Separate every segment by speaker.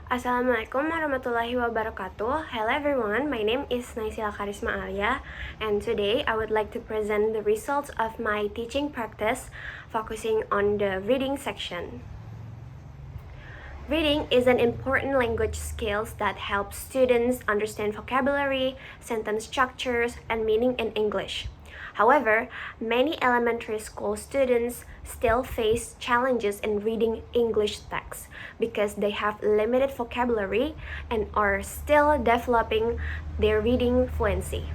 Speaker 1: Assalamualaikum warahmatullahi wabarakatuh. Hello everyone, my name is Naysilla Kharisma Alya, and today I would like to present the results of my teaching practice focusing on the reading section. Reading is an important language skill that helps students understand vocabulary, sentence structures, and meaning in English. However, many elementary school students still face challenges in reading English texts because they have limited vocabulary and are still developing their reading fluency.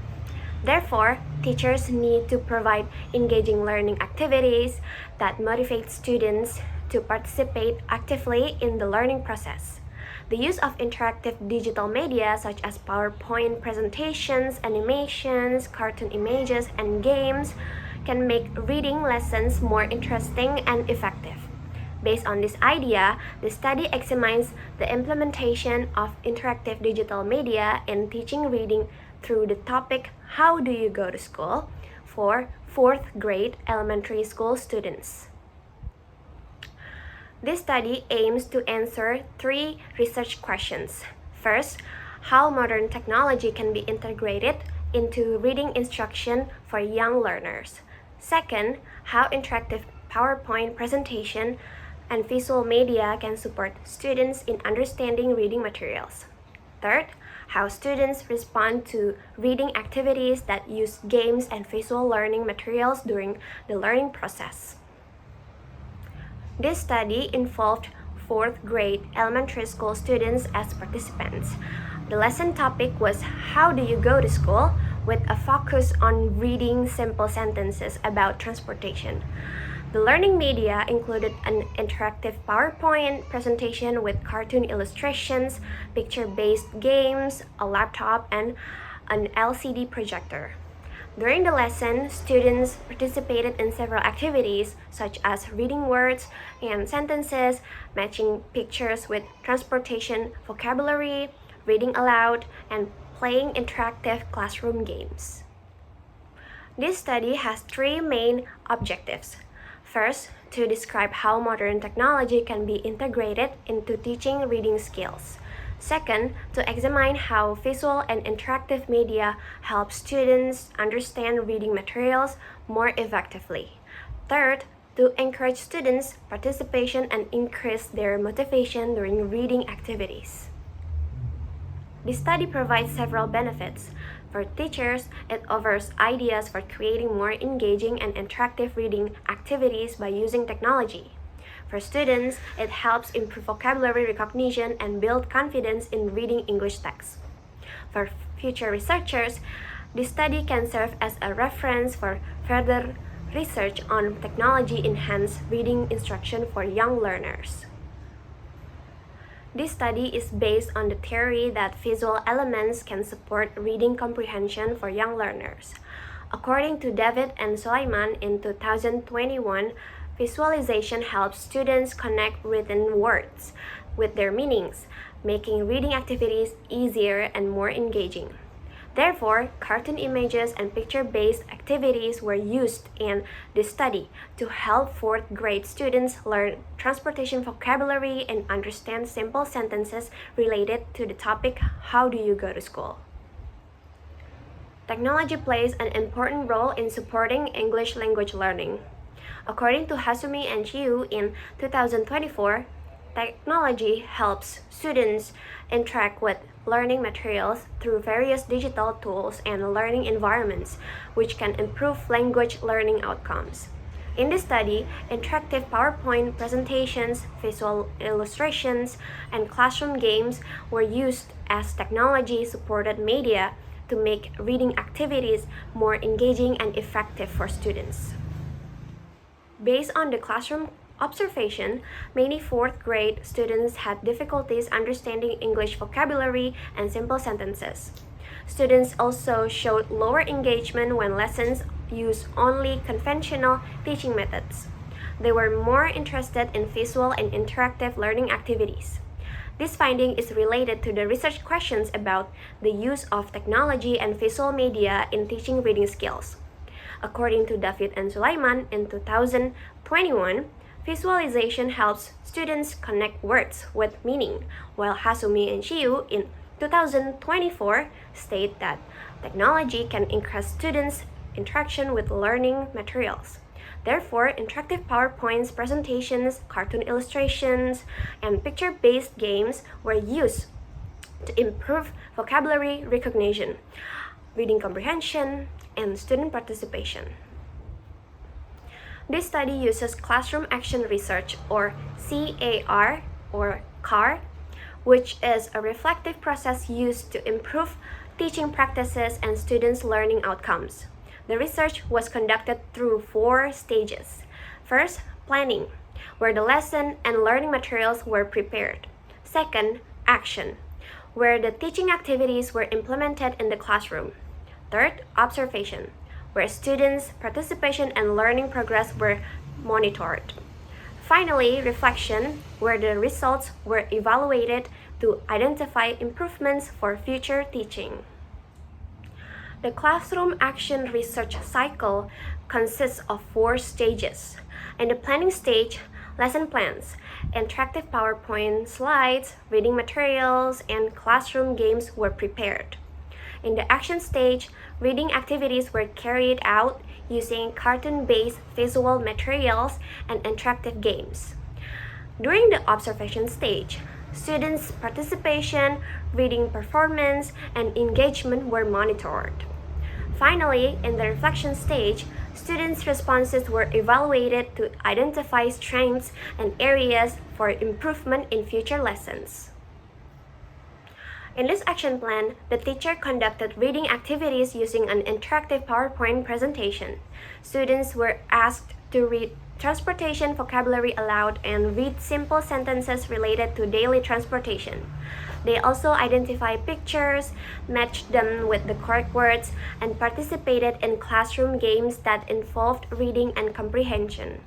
Speaker 1: Therefore, teachers need to provide engaging learning activities that motivate students to participate actively in the learning process. The use of interactive digital media such as PowerPoint presentations, animations, cartoon images, and games can make reading lessons more interesting and effective. Based on this idea, the study examines the implementation of interactive digital media in teaching reading through the topic How do you go to school? For 4th grade elementary school students. This study aims to answer 3 research questions. First, how modern technology can be integrated into reading instruction for young learners. Second, how interactive PowerPoint presentation and visual media can support students in understanding reading materials. Third, how students respond to reading activities that use games and visual learning materials during the learning process. This study involved 4th grade elementary school students as participants. The lesson topic was How do you go to school? With a focus on reading simple sentences about transportation. The learning media included an interactive PowerPoint presentation with cartoon illustrations, picture-based games, a laptop, and an LCD projector. During the lesson, students participated in several activities such as reading words and sentences, matching pictures with transportation vocabulary, reading aloud, and playing interactive classroom games. This study has 3 main objectives. First, to describe how modern technology can be integrated into teaching reading skills. Second, to examine how visual and interactive media help students understand reading materials more effectively. Third, to encourage students' participation and increase their motivation during reading activities. This study provides several benefits. For teachers, it offers ideas for creating more engaging and interactive reading activities by using technology. For students, it helps improve vocabulary recognition and build confidence in reading English texts. For future researchers, this study can serve as a reference for further research on technology-enhanced reading instruction for young learners. This study is based on the theory that visual elements can support reading comprehension for young learners. According to David and Sulaiman in 2021, visualization helps students connect written words with their meanings, making reading activities easier and more engaging. Therefore, cartoon images and picture-based activities were used in this study to help 4th grade students learn transportation vocabulary and understand simple sentences related to the topic How do you go to school? Technology plays an important role in supporting English language learning. According to Hasumi and Chiu in 2024, technology helps students interact with learning materials through various digital tools and learning environments, which can improve language learning outcomes. In this study, interactive PowerPoint presentations, visual illustrations, and classroom games were used as technology-supported media to make reading activities more engaging and effective for students. Based on the classroom observation, many 4th grade students had difficulties understanding English vocabulary and simple sentences. Students also showed lower engagement when lessons used only conventional teaching methods. They were more interested in visual and interactive learning activities. This finding is related to the research questions about the use of technology and visual media in teaching reading skills. According to David and Sulaiman in 2021, Visualization helps students connect words with meaning, while Hasumi and Shiyu in 2024 state that technology can increase students' interaction with learning materials. Therefore, interactive PowerPoints, presentations, cartoon illustrations, and picture-based games were used to improve vocabulary recognition, reading comprehension, and student participation. This study uses classroom action research, or CAR, or CAR, which is a reflective process used to improve teaching practices and students' learning outcomes. The research was conducted through 4 stages. First, planning, where the lesson and learning materials were prepared. Second, action, where the teaching activities were implemented in the classroom. Third, observation, where students' participation and learning progress were monitored. Finally, reflection, where the results were evaluated to identify improvements for future teaching. The classroom action research cycle consists of 4 stages. In the planning stage, lesson plans, interactive PowerPoint slides, reading materials, and classroom games were prepared. In the action stage, reading activities were carried out using cartoon-based visual materials and interactive games. During the observation stage, students' participation, reading performance, and engagement were monitored. Finally, in the reflection stage, students' responses were evaluated to identify strengths and areas for improvement in future lessons. In this action plan, the teacher conducted reading activities using an interactive PowerPoint presentation. Students were asked to read transportation vocabulary aloud and read simple sentences related to daily transportation. They also identified pictures, matched them with the correct words, and participated in classroom games that involved reading and comprehension.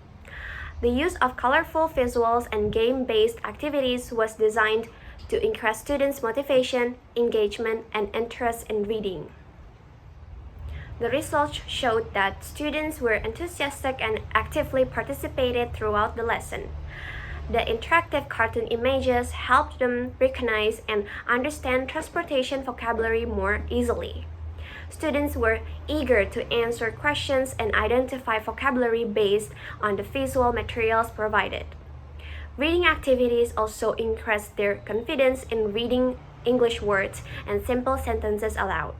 Speaker 1: The use of colorful visuals and game-based activities was designed to increase students' motivation, engagement, and interest in reading. The results showed that students were enthusiastic and actively participated throughout the lesson. The interactive cartoon images helped them recognize and understand transportation vocabulary more easily. Students were eager to answer questions and identify vocabulary based on the visual materials provided. Reading activities also increased their confidence in reading English words and simple sentences aloud.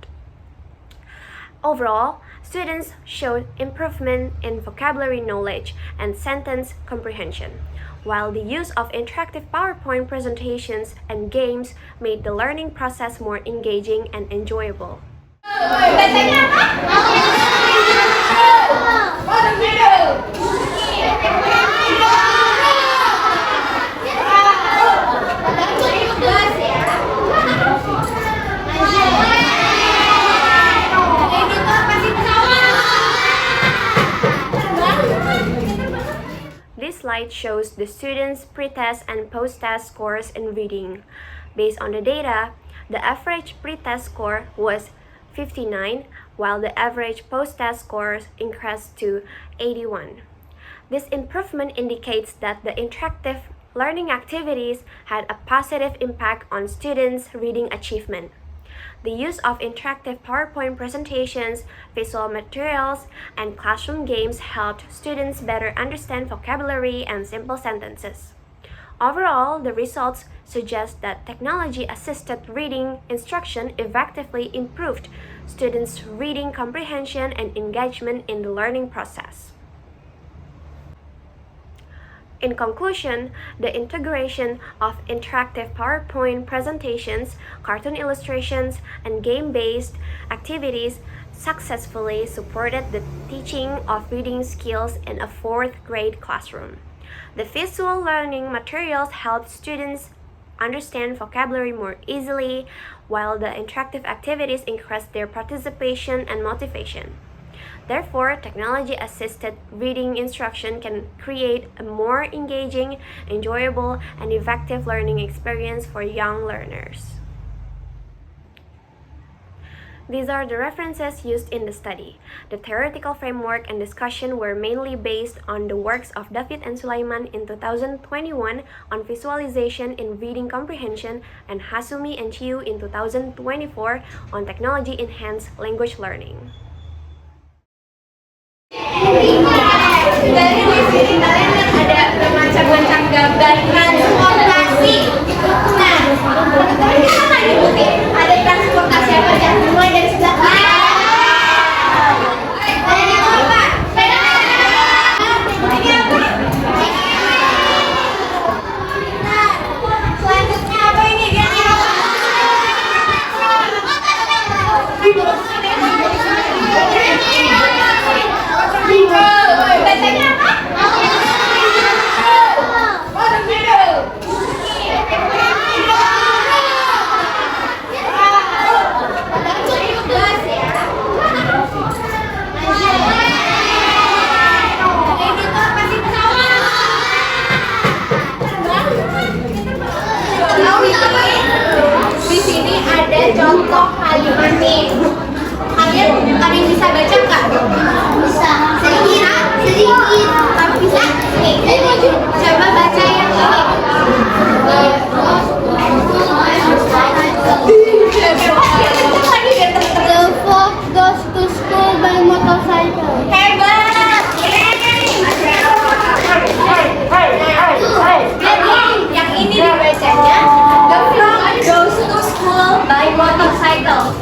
Speaker 1: Overall, students showed improvement in vocabulary knowledge and sentence comprehension, while the use of interactive PowerPoint presentations and games made the learning process more engaging and enjoyable. This slide shows the students' pre-test and post-test scores in reading. Based on the data, the average pre-test score was 59, while the average post-test scores increased to 81. This improvement indicates that the interactive learning activities had a positive impact on students' reading achievement. The use of interactive PowerPoint presentations, visual materials, and classroom games helped students better understand vocabulary and simple sentences. Overall, the results suggest that technology-assisted reading instruction effectively improved students' reading comprehension and engagement in the learning process. In conclusion, the integration of interactive PowerPoint presentations, cartoon illustrations, and game-based activities successfully supported the teaching of reading skills in a 4th grade classroom. The visual learning materials helped students understand vocabulary more easily, while the interactive activities increased their participation and motivation. Therefore, technology-assisted reading instruction can create a more engaging, enjoyable, and effective learning experience for young learners. These are the references used in the study. The theoretical framework and discussion were mainly based on the works of David and Sulaiman in 2021 on visualization in reading comprehension and Hasumi and Chiu in 2024 on technology-enhanced language learning.
Speaker 2: Dari di sini kalian ada bermacam-macam gambar transportasi. Nah, teman-teman apa diikuti? Ada transportasi apa aja? Mulai dari sebelah kiri. Ini apa? Ini apa? Nah, selanjutnya apa ini? Dia bacanya apa? Di sini ada contoh kalimat nih. Kalian ada yang bisa baca nggak? Bisa. Sedikit. Kamu bisa? Nih, coba baca yang ini. The fox goes to school by motorcycle. Hebat. Jadi yang ini dibacanya the fox goes to school by motorcycle.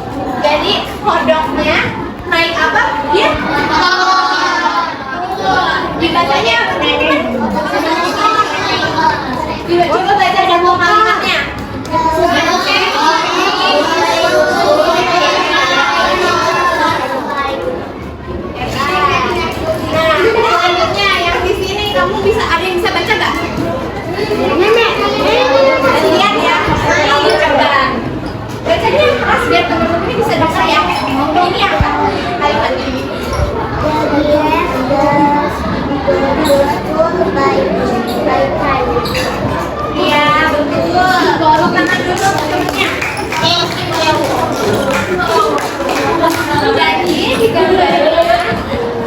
Speaker 2: Jadi kodoknya naik apa? Dia dibacanya apa? Coba baca contoh kalimatnya. Nah, selanjutnya yang di sini kamu bisa ada yang bisa baca nggak? Lihat ya, kamu coba bacanya keras biar teman-teman ini bisa baca ya. Ini apa? Kalimat ini. Iya, betul. Tolong tangan dulu teman-temannya. Jadi di gambarnya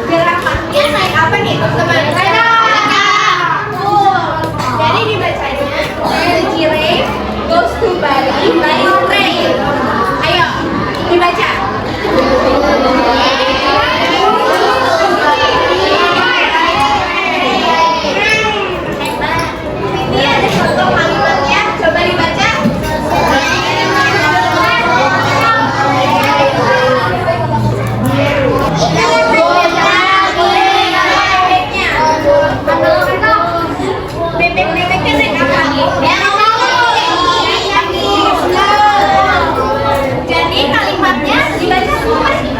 Speaker 2: gerakannya naik apa nih teman-teman? Jadi dibacanya the giraffe goes to Bali by train. Ayo dibaca. Ini ada contoh kalimatnya, coba dibaca. Bebek-bebeknya naik apa? Jadi kalimatnya dibaca semua sih.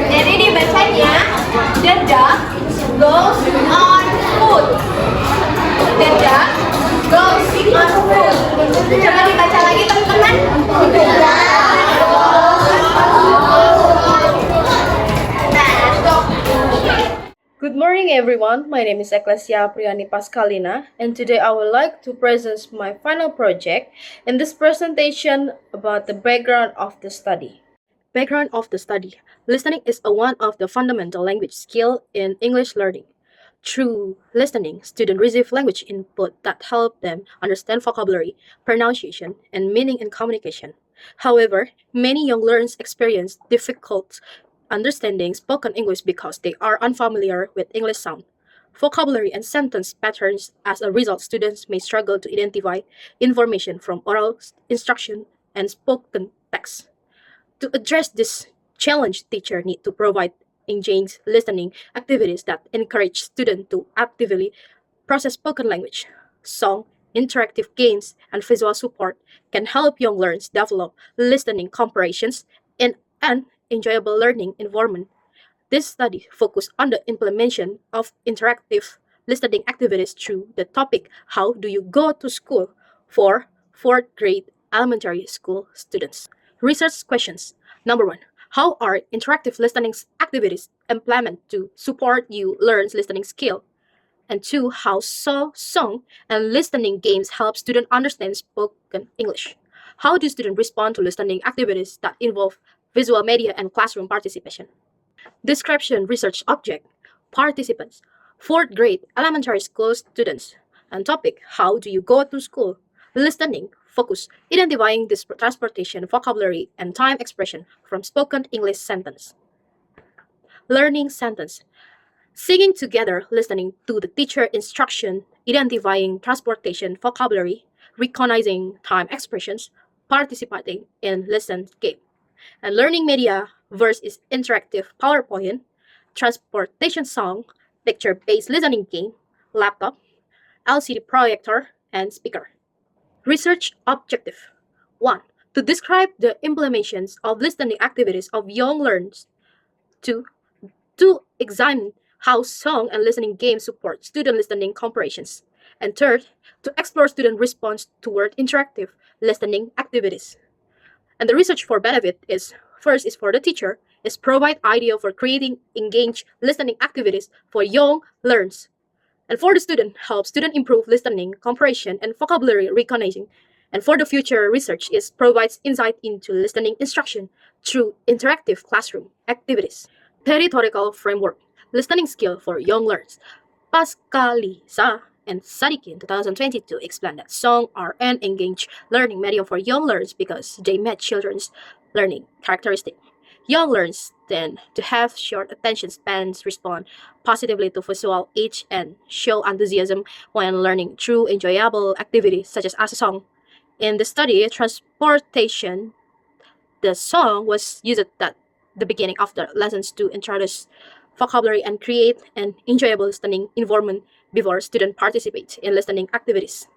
Speaker 2: Jadi dibacanya the duck goes on foot. The duck goes on foot. Coba dibaca lagi teman-teman.
Speaker 3: Good morning everyone, my name is Eklesia Apriany Paskhalina and today I would like to present my final project in this presentation about the background of the study. Background of the study. Listening is one of the fundamental language skill in English learning. Through listening, students receive language input that help them understand vocabulary, pronunciation, and meaning in communication. However, many young learners experience difficult understanding spoken English because they are unfamiliar with English sound, vocabulary, and sentence patterns. As a result, students may struggle to identify information from oral instruction and spoken text. To address this challenge, teachers need to provide engaging listening activities that encourage students to actively process spoken language. Song, interactive games, and visual support can help young learners develop listening comprehensions in an enjoyable learning environment. This study focused on the implementation of interactive listening activities through the topic How do you go to school for 4th grade elementary school students. Research questions. Number 1. How are interactive listening activities implemented to support you learn's listening skill? And 2, how song and listening games help students understand spoken English. How do students respond to listening activities that involve visual media and classroom participation? Description research object, participants, 4th grade elementary school students, and topic, how do you go to school? Listening, focus, identifying this transportation, vocabulary, and time expression from spoken English sentence. Learning sentence, singing together, listening to the teacher instruction, identifying transportation vocabulary, recognizing time expressions, participating in listen game. And learning media, verse is interactive PowerPoint, transportation song, picture-based listening game, laptop, LCD projector, and speaker. Research objective 1. To describe the implementations of listening activities of young learners. 2. To examine how song and listening games support student listening comprehensions. And 3rd, to explore student response toward interactive listening activities. And the research for benefit is, first is for the teacher, is provide idea for creating engaged listening activities for young learners. And for the student, help student improve listening, comprehension, and vocabulary recognition. And for the future research is provides insight into listening instruction through interactive classroom activities. Pedagogical framework, listening skill for young learners. Paskhalina and Sadikin 2022 explained that songs are an engaged learning medium for young learners because they match children's learning characteristics. Young learners tend to have short attention spans, respond positively to visual aids, and show enthusiasm when learning through enjoyable activities such as a song. In the study, transportation, the song was used at the beginning of the lessons to introduce vocabulary and create an enjoyable listening environment before students participate in listening activities.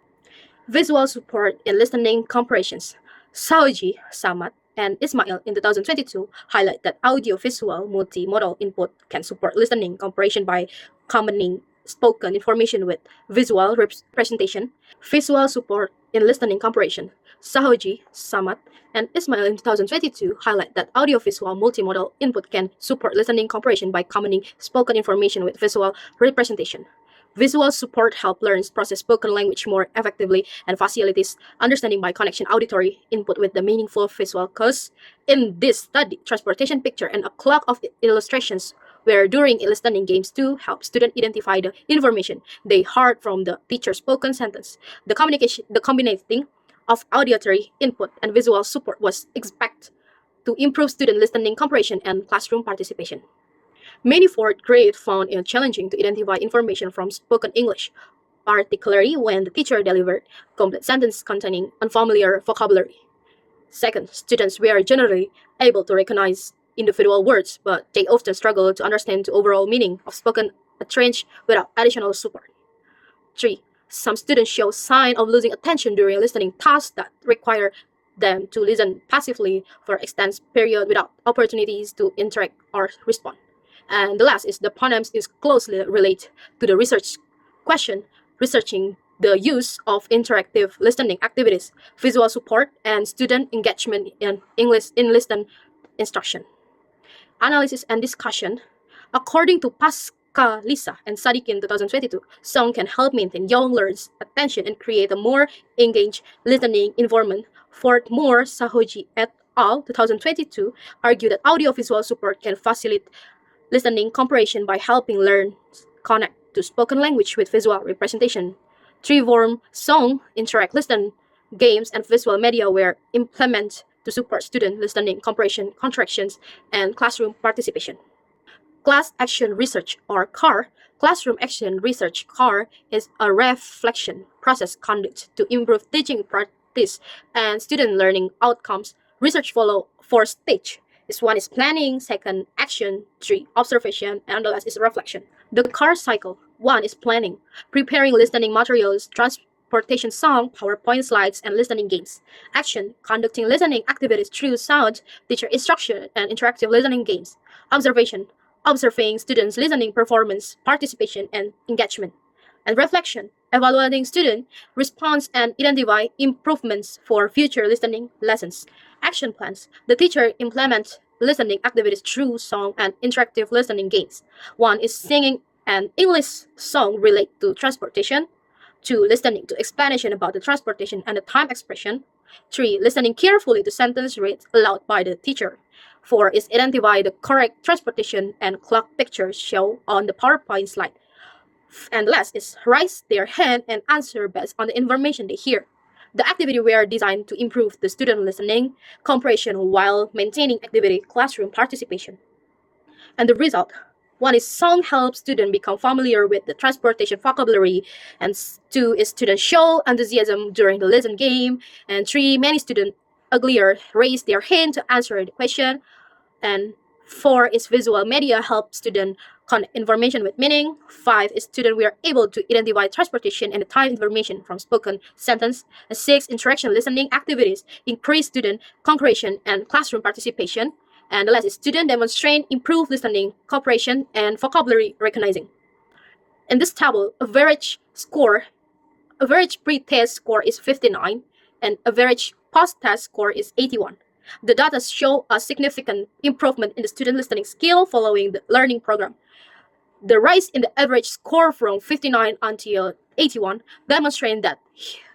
Speaker 3: Visual support in listening comprehensions. Saoji, Samad, and Ismail in 2022 highlight that audio-visual multimodal input can support listening comprehension by combining spoken information with visual representation. Visual support in listening comprehension. Sahoji, Samad, and Ismail in 2022 highlight that audio-visual multimodal input can support listening comprehension by combining spoken information with visual representation. Visual support help learners process spoken language more effectively and facilitates understanding by connection auditory input with the meaningful visual cues. In this study, transportation picture and a clock of illustrations where during listening games to help students identify the information they heard from the teacher's spoken sentence. The combinating of auditory input and visual support was expected to improve student listening comprehension and classroom participation. Many 4th grade found it challenging to identify information from spoken English, particularly when the teacher delivered complete sentences containing unfamiliar vocabulary. Second, students were generally able to recognize individual words, but they often struggle to understand the overall meaning of spoken utterance without additional support. 3. Some students show signs of losing attention during listening tasks that require them to listen passively for extended period without opportunities to interact or respond. And the last is the phoneme is closely related to the research question, researching the use of interactive listening activities, visual support, and student engagement in English in listen instruction. Analysis and discussion. According to Paskhalina and Sadikin 2022, song can help maintain young learners' attention and create a more engaged listening environment. Furthermore, Sahoji et al. 2022 argue that audiovisual support can facilitate listening comprehension by helping learners connect to spoken language with visual representation. 3-form song, interact, listen, games, and visual media were implemented to support student listening comprehension, contractions, and classroom participation. Class Action Research, or CAR, Classroom Action Research CAR, is a reflection process conducted to improve teaching practice and student learning outcomes. Research follow 4 stages. One is planning, 2nd action, 3 observation, and the last is reflection. The CAR cycle. 1 is planning, preparing listening materials, transportation song, PowerPoint slides, and listening games. Action, conducting listening activities through sound, teacher instruction, and interactive listening games. Observation, observing students' listening performance, participation, and engagement. And reflection, evaluating student response and identify improvements for future listening lessons. Action plans, the teacher implements listening activities through song and interactive listening games. 1 is singing and English song relate to transportation. 2. Listening to explanation about the transportation and the time expression. 3. Listening carefully to sentence read aloud by the teacher. 4 is identify the correct transportation and clock pictures shown on the PowerPoint slide. And last is raise their hand and answer based on the information they hear. The activity were designed to improve the student listening comprehension while maintaining activity classroom participation. And the result, one is song helps students become familiar with the transportation vocabulary, and 2 is students show enthusiasm during the lesson game, and 3 many students uglier raise their hand to answer the question, and 4 is visual media help students connect information with meaning. 5 is students were able to identify transportation and the time information from spoken sentence. And 6 interaction listening activities increase student comprehension and classroom participation. And the last is student demonstrate improved listening, comprehension, and vocabulary recognizing. In this table, average pre-test score is 59, and average post-test score is 81. The data show a significant improvement in the student listening skill following the learning program. The rise in the average score from 59 until 81 demonstrating that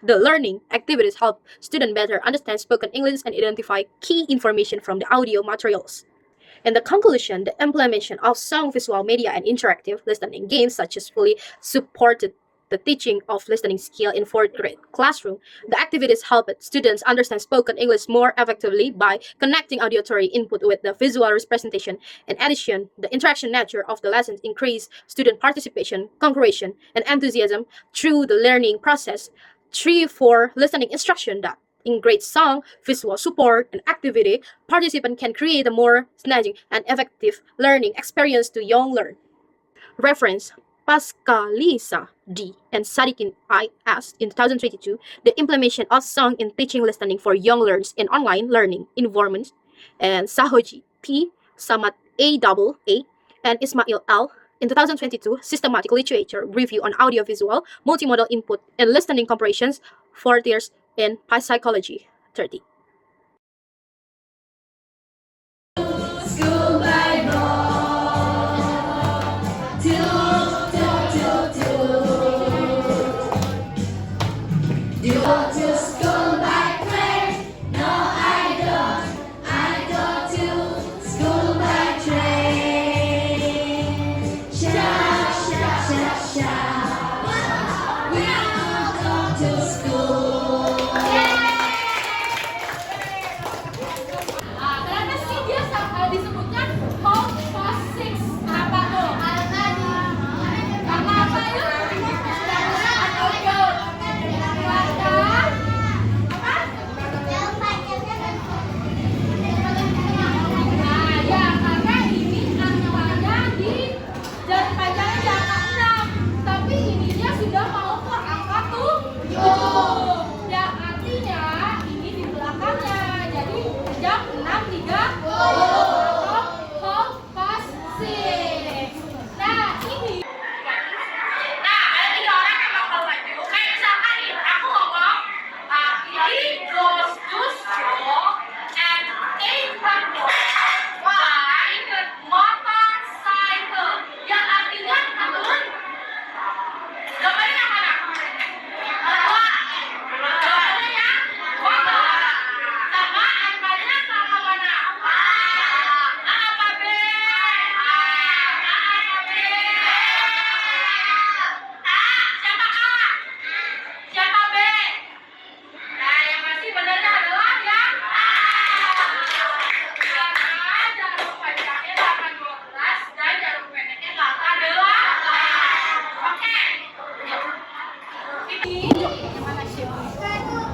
Speaker 3: the learning activities help students better understand spoken English and identify key information from the audio materials. In the conclusion, the implementation of song, visual media, and interactive listening games successfully supported the teaching of listening skill in 4th grade classroom. The activities helped students understand spoken English more effectively by connecting auditory input with the visual representation. In addition, the interaction nature of the lessons increased student participation, comprehension, and enthusiasm through the learning process. 3 for listening instruction that in great song, visual support, and activity, participants can create a more snatching and effective learning experience to young learn. Reference Paskhalina D. and Sadikin I.S. in 2022, the implementation of song in teaching listening for young learners in online learning environments, and Sahoji T. Samad A.A. and Ismail L. in 2022, systematic literature review on audiovisual multimodal input and listening comprehensions, 4 years in psychology, 30.
Speaker 2: Kenapa sih dia disebutkan home fast six? Kenapa tuh? Karena apa yuk? Nah ya, karena ini angkanya di jari panjangnya di angka 6, tapi ininya sudah mau ke angka 7. Ya artinya ini di belakangnya, jadi jam 6.30 atau home fast six. Nah ini. Nah ada 3 orang yang mau tahu baju. Kayak misalkan nih, aku ngomong he goes to school and take motorcycle. Yang artinya turun. Gambarnya yang mana? Gambarnya yang motor. Sama angkanya sama mana? A apa B? A apa B? A. Siapa A? Siapa B? Nah, yang pasti benernya adalah yang A. Karena jarum panjangnya 12 dan jarum pendeknya 8. Oke.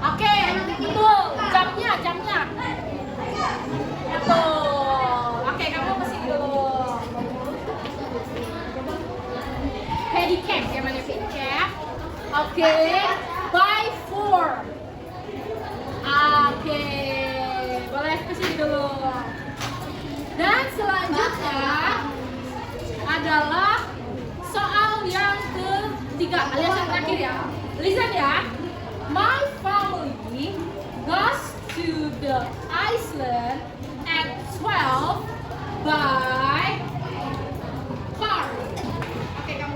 Speaker 2: Oke, betul. Jamnya. Betul. Oke, kamu ke sini dulu. Pedicab, yang mana pedicab? Oke, by 4. Oke, boleh ke sini dulu. Dan selanjutnya adalah soal yang ketiga, alias yang terakhir ya. Listen ya. My family goes to the Iceland at 12 by car. Oke, kamu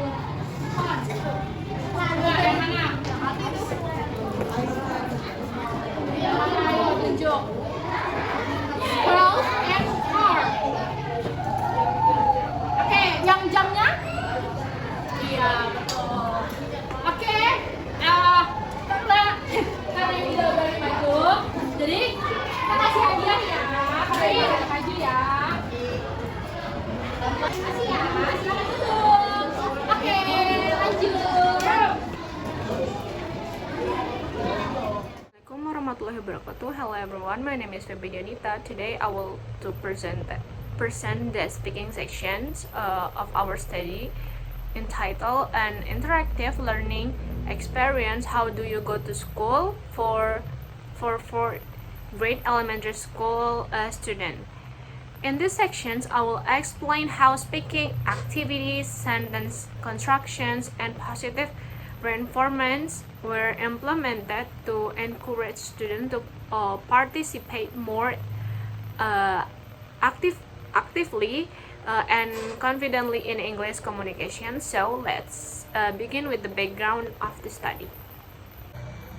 Speaker 4: warahmatullahi wabarakatuh. Hello everyone, my name is Febidian Nita. Today I will to present the speaking sections of our study entitled An Interactive Learning Experience. How do you go to school for grade elementary school student? In these sections, I will explain how speaking activities, sentence constructions, and positive reinforcements were implemented to encourage students to participate more actively and confidently in English communication. So let's begin with the background of the study.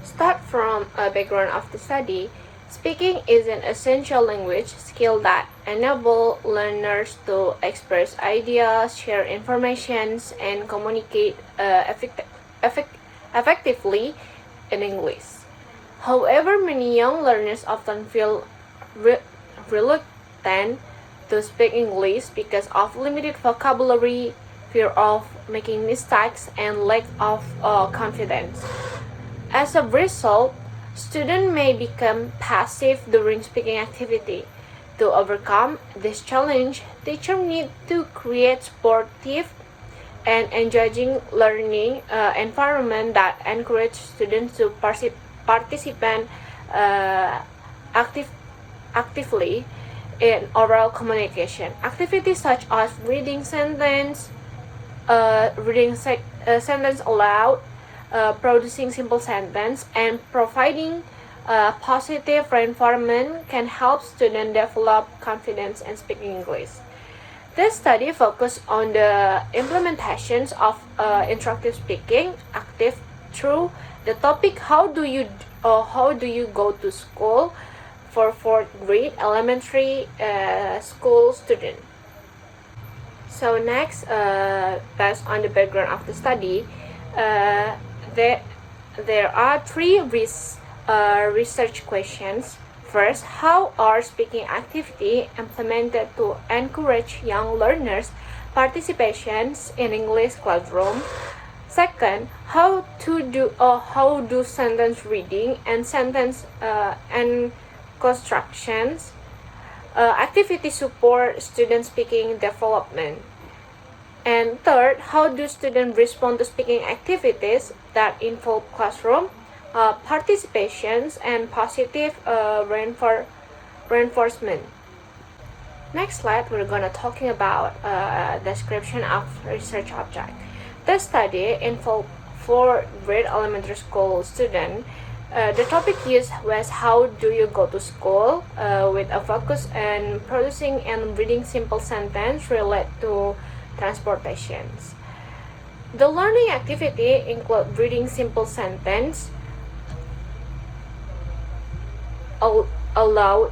Speaker 4: Start from a background of the study. Speaking is an essential language skill that enables learners to express ideas, share information, and communicate effectively in English. However, many young learners often feel reluctant to speak English because of limited vocabulary, fear of making mistakes, and lack of confidence. As a result, students may become passive during speaking activity. To overcome this challenge, teachers need to create supportive and engaging learning environment that encourage students to participate actively in oral communication. Activities such as reading sentence aloud, producing simple sentence, and providing positive reinforcement can help students develop confidence in speaking English. This study focused on the implementations of interactive speaking active through the topic how do you go to school for fourth grade elementary school student. So next, based on the background of the study, there are three research questions. First, how are speaking activity implemented to encourage young learners' participations in English classroom? Second, how do sentence reading and sentence and constructions activity support student speaking development? And third, how do students respond to speaking activities that involve classroom participations and positive reinforcement? Next slide, we're gonna talking about description of research object. The study involved 4 grade elementary school students. The topic used was how do you go to school with a focus on producing and reading simple sentence related to transportations. The learning activity include reading simple sentence allowed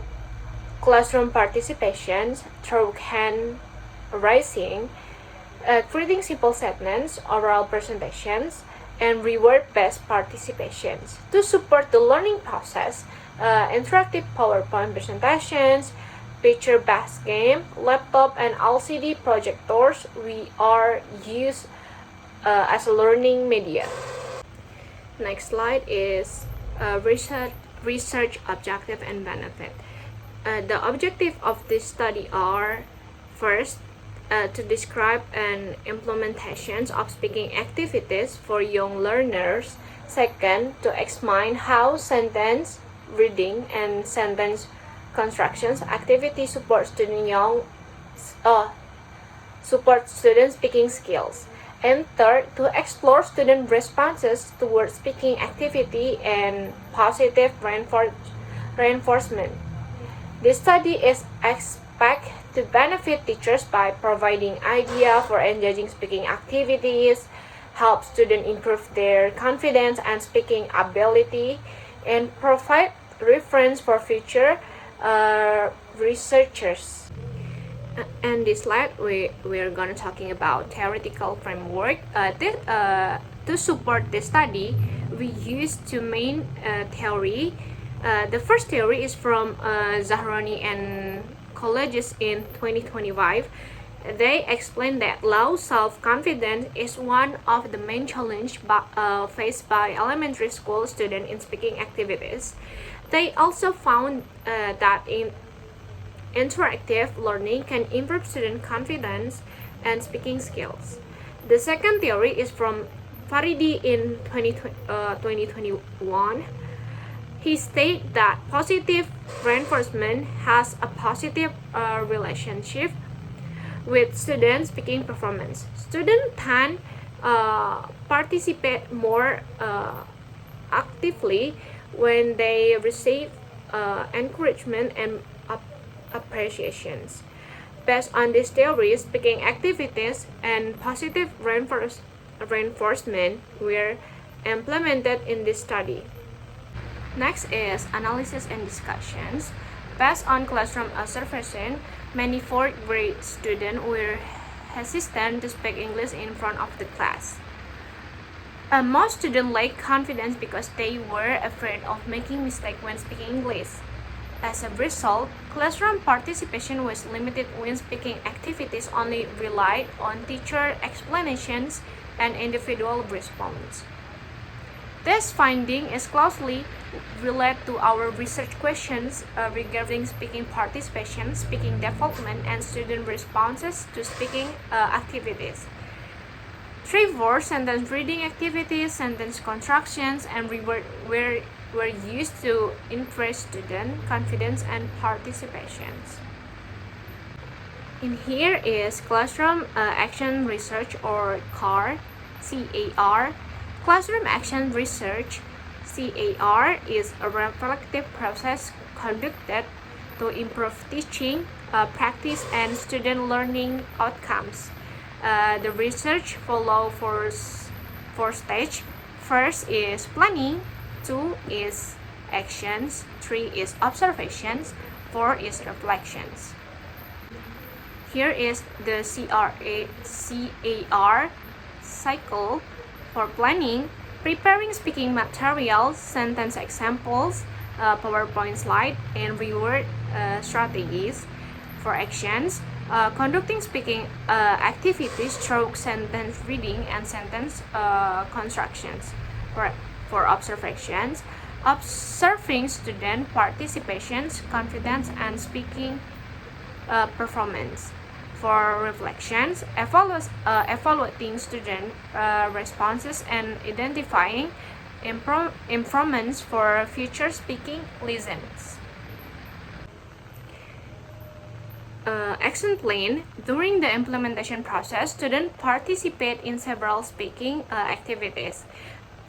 Speaker 4: classroom participations through hand raising, creating simple sentence, oral presentations, and reward-based participations. To support the learning process, interactive PowerPoint presentations, picture-based game, laptop, and LCD projectors are used as a learning media. Next slide is research objective and benefit. The objective of this study are first, to describe an implementations of speaking activities for young learners. Second, to explain how sentence reading and sentence constructions activity support student speaking skills. And third, to explore student responses towards speaking activity and positive reinforcement. This study is expected to benefit teachers by providing idea for engaging speaking activities, help students improve their confidence and speaking ability, and provide reference for future researchers. And this slide, we're gonna talking about theoretical framework. To support this study, we use two main theory. The first theory is from Zahrani and colleges in 2025. They explain that low self-confidence is one of the main challenges faced by elementary school students in speaking activities. They also found that interactive learning can improve student confidence and speaking skills. The second theory is from Faridi in 2021. He stated that positive reinforcement has a positive relationship with student speaking performance. Students can participate more actively when they receive encouragement and appreciations. Based on this theory, speaking activities and positive reinforcement were implemented in this study. Next is analysis and discussions. Based on classroom observation, many fourth grade students were hesitant to speak English in front of the class. Most students lacked confidence because they were afraid of making mistakes when speaking English. As a result, classroom participation was limited when speaking activities only relied on teacher explanations and individual response. This finding is closely related to our research questions regarding speaking participation, speaking development, and student responses to speaking activities. 3-word sentence reading activities, sentence constructions, and reward were used to increase student confidence and participations. In here is classroom action research, or CAR, CAR. Classroom action research, CAR, is a reflective process conducted to improve teaching, practice, and student learning outcomes. The research follows four stages. First is planning, 2 is actions, 3 is observations, 4 is reflections. Here is the CAR cycle. For planning, preparing speaking materials, sentence examples, PowerPoint slide, and reward strategies. For actions, conducting speaking activities through sentence reading and sentence constructions. For observations, observing student participations, confidence, and speaking performance. For reflections, evaluating student responses and identifying improvements for future speaking lessons. Action plan. During the implementation process, students participate in several speaking activities.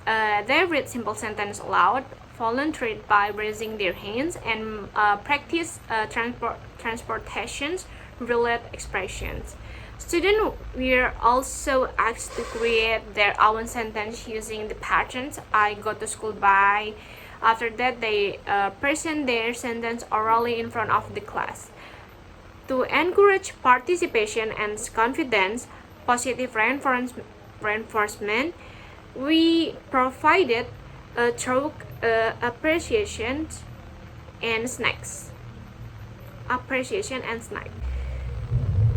Speaker 4: They read simple sentences aloud, volunteered by raising their hands, and practice transportations related expressions. Students were also asked to create their own sentence using the patterns "I go to school by." After that, they present their sentence orally in front of the class. To encourage participation and confidence, positive reinforcement, we provided through appreciation and snacks.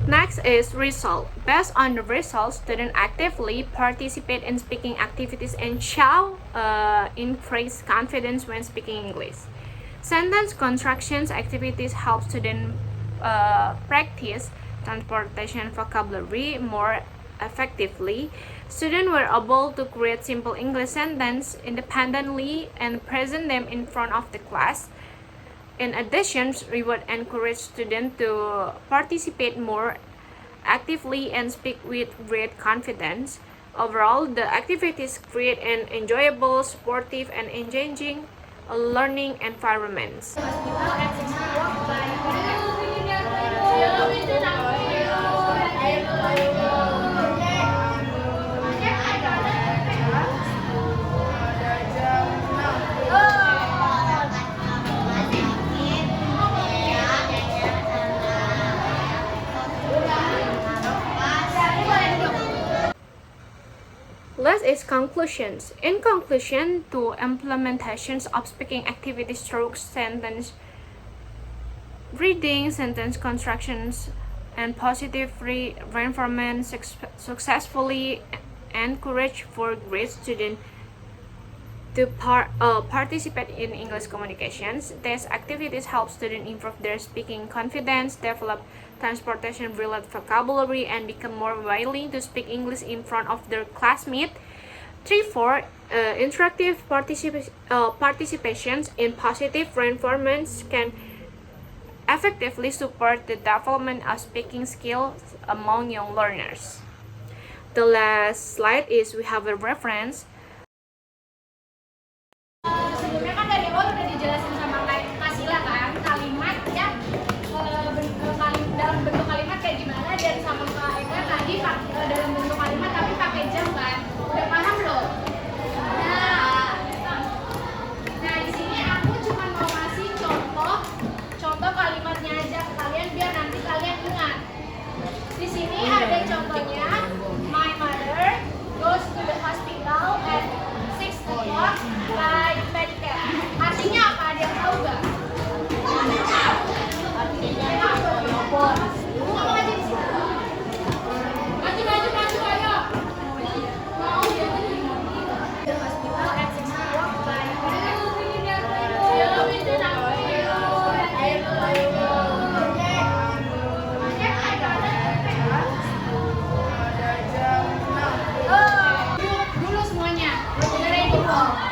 Speaker 4: Next is result. Based on the results, students actively participate in speaking activities and show increased confidence when speaking English. Sentence constructions activities help students practice transportation vocabulary more effectively. Students were able to create simple English sentences independently and present them in front of the class. In addition, we would encourage students to participate more actively and speak with great confidence. Overall, the activities create an enjoyable, supportive, and engaging learning environment. Last is conclusions. In conclusion, to implementations of speaking activities through sentence reading, sentence constructions, and positive reinforcement successfully encourage for grade students to participate in English communications. These activities help students improve their speaking confidence, develop transportation-related vocabulary, and become more willing to speak English in front of their classmates. 3-4 interactive participations in positive reinforcements can effectively support the development of speaking skills among young learners. The last slide is we have a reference.
Speaker 2: Sebelumnya kan dari awal udah dijelasin sama Naysilla kan, kalimat yang dalam bentuk kalimat kayak gimana, dan sama Kak Eka tadi dalam bentuk kalimat tapi pakai jam kan. Udah paham belum? Nah di sini aku cuma mau ngasih contoh kalimatnya aja ke kalian biar nanti kalian ingat. Di sini ada contohnya, my mother goes to the hospital at 6 o'clock by medical. Artinya apa? Ada yang tahu nggak? Ngomong aja di sini. Maju, ayo. Mau ya? The hospital at 6 o'clock by dulu semuanya. Dengerin dulu.